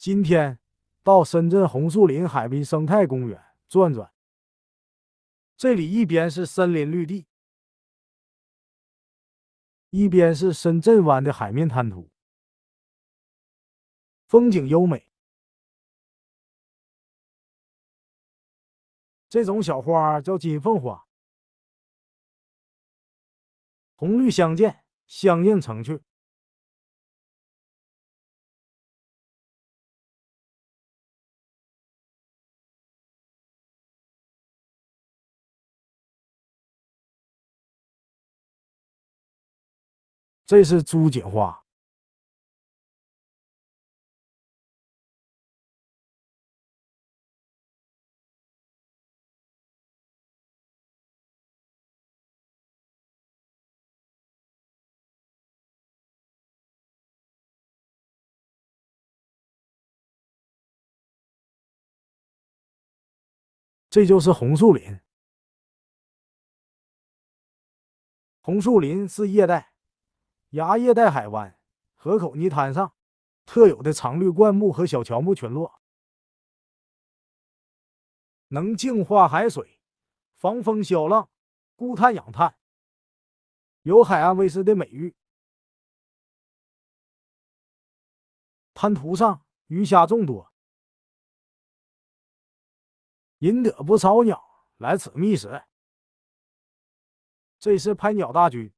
今天到深圳红树林海滨生态公园转转，这里一边是森林绿地，一边是深圳湾的海面滩涂，风景优美。这种小花叫金凤花，红绿相间，相映成趣。这是朱槿花，这就是红树林。红树林是叶带、芽叶带海湾、河口泥滩上特有的常绿灌木和小乔木群落，能净化海水，防风消浪，固碳养碳，有海岸卫士的美誉。滩涂上鱼虾众多，引得不少鸟来此觅食。这是拍鸟大军。